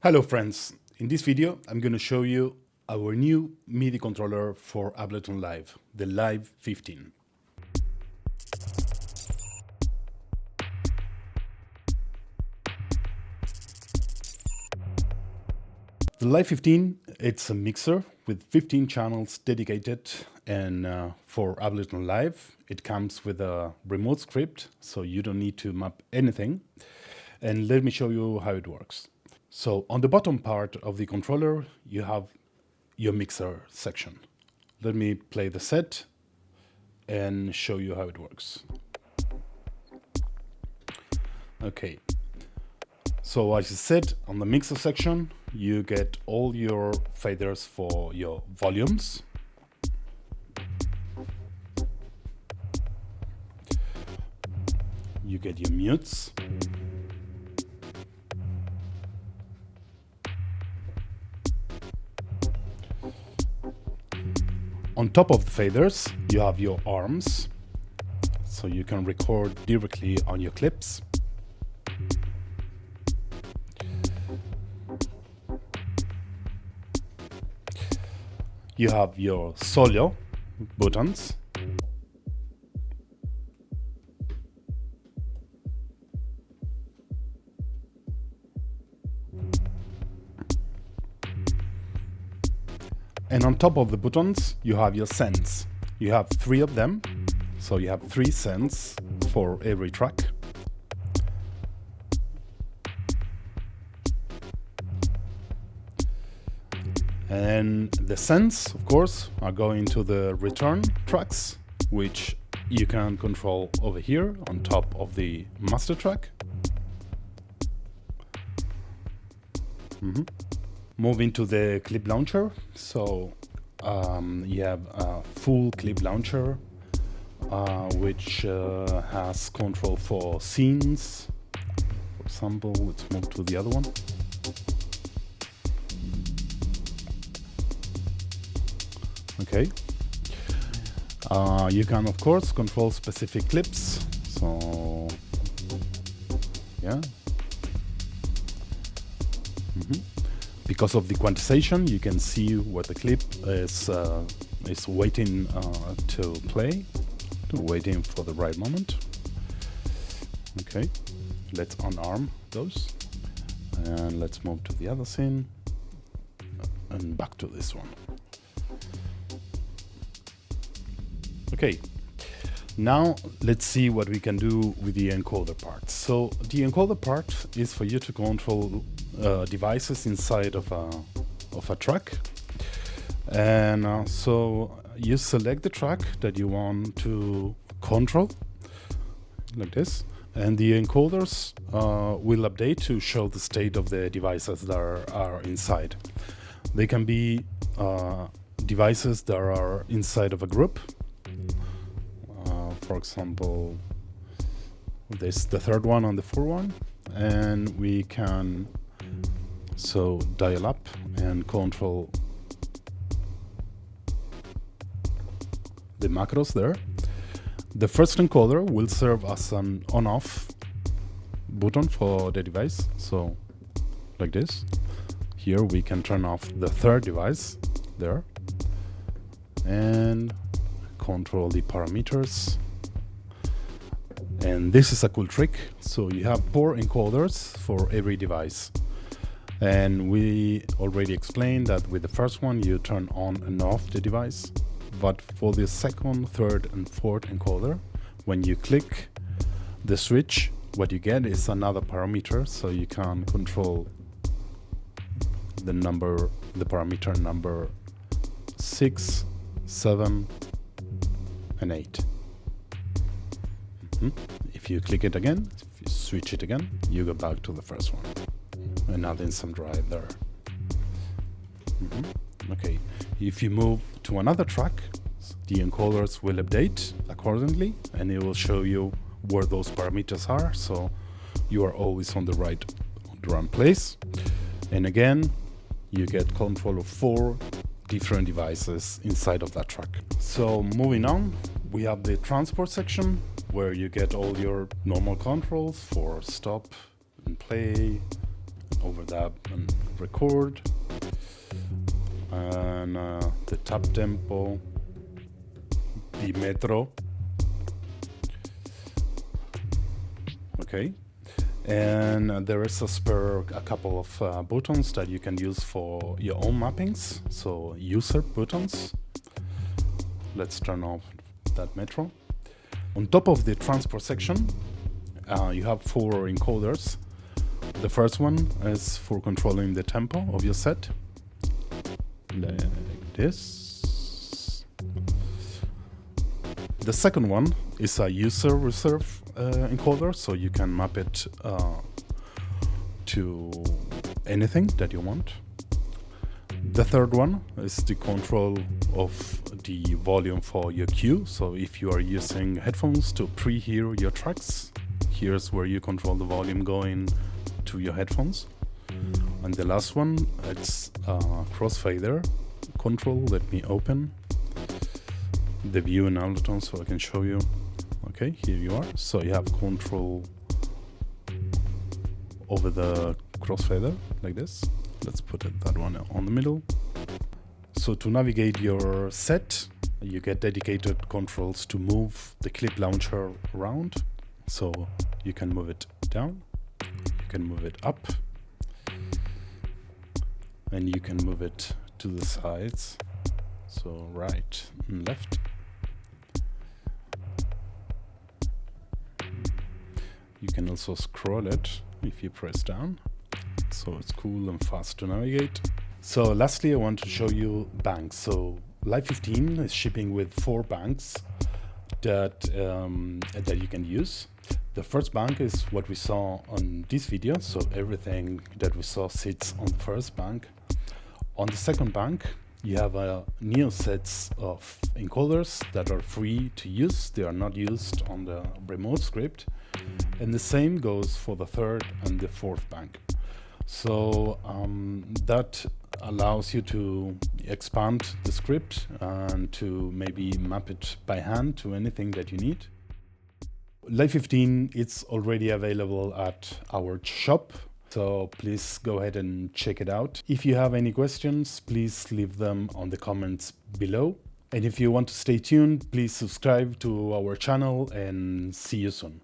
Hello friends, in this video I'm going to show you our new MIDI controller for Ableton Live, the LIVE15. The LIVE15, it's a mixer with 15 channels dedicated, and for Ableton Live it comes with a remote script, so you don't need to map anything. And let me show you how it works. So on the bottom part of the controller, you have your mixer section. Let me play the set and show you how it works. Okay. So as I said, on the mixer section, you get all your faders for your volumes. You get your mutes. On top of the faders, you have your arms, so you can record directly on your clips. You have your solo buttons. And on top of the buttons, you have your sends. You have 3 of them, so you have 3 sends for every track. And the sends, of course, are going to the return tracks, which you can control over here on top of the master track. Moving to the clip launcher, so you have a full clip launcher which has control for scenes. For example, let's move to the other one. Okay. You can of course control specific clips, so yeah. Because of the quantization, you can see what the clip is waiting to play, waiting for the right moment. Okay, let's unarm those, and let's move to the other scene, and back to this one. Okay, now let's see what we can do with the encoder part. So the encoder part is for you to control devices inside of a track, and so you select the track that you want to control, like this, and the encoders will update to show the state of the devices that are inside. They can be devices that are inside of a group. For example, this the third one on the fourth one, and we can so dial up and control the macros there. The first encoder will serve as an on-off button for the device, so like this. Here we can turn off the third device there and control the parameters. And this is a cool trick. So you have 4 encoders for every device. And we already explained that with the first one you turn on and off the device. But for the second, third and fourth encoder, when you click the switch, what you get is another parameter, so you can control the number, the parameter number 6, 7 and 8. If you click it again, if you switch it again, you go back to the first one. And add in some drive there. Okay, if you move to another track, the encoders will update accordingly, and it will show you where those parameters are, so you are always on the right place. And again, you get control of 4 different devices inside of that track. So moving on, we have the transport section, where you get all your normal controls for stop and play, over that and record, and the tap tempo, the metro. Okay, and there is a couple of buttons that you can use for your own mappings, so user buttons. Let's turn off that metro. On top of the transport section, you have 4 encoders. The first one is for controlling the tempo of your set, like this. The second one is a user reserve encoder, so you can map it to anything that you want. The third one is the control of the volume for your cue, so if you are using headphones to pre-hear your tracks, here's where you control the volume going to your headphones. And the last one, it's crossfader control. Let me open the view in Ableton so I can show you. Okay, here you are. So you have control over the crossfader like this. Let's put that one on the middle. So to navigate your set, you get dedicated controls to move the clip launcher around. So you can move it down, you can move it up, and you can move it to the sides. So right and left. You can also scroll it if you press down. So it's cool and fast to navigate. So lastly, I want to show you banks. So LIVE15 is shipping with 4 banks that you can use. The first bank is what we saw on this video. So everything that we saw sits on the first bank. On the second bank, you have a new sets of encoders that are free to use. They are not used on the remote script. And the same goes for the third and the fourth bank. So that allows you to expand the script and to maybe map it by hand to anything that you need. LIVE15 is already available at our shop, so please go ahead and check it out. If you have any questions, please leave them on the comments below. And if you want to stay tuned, please subscribe to our channel and see you soon.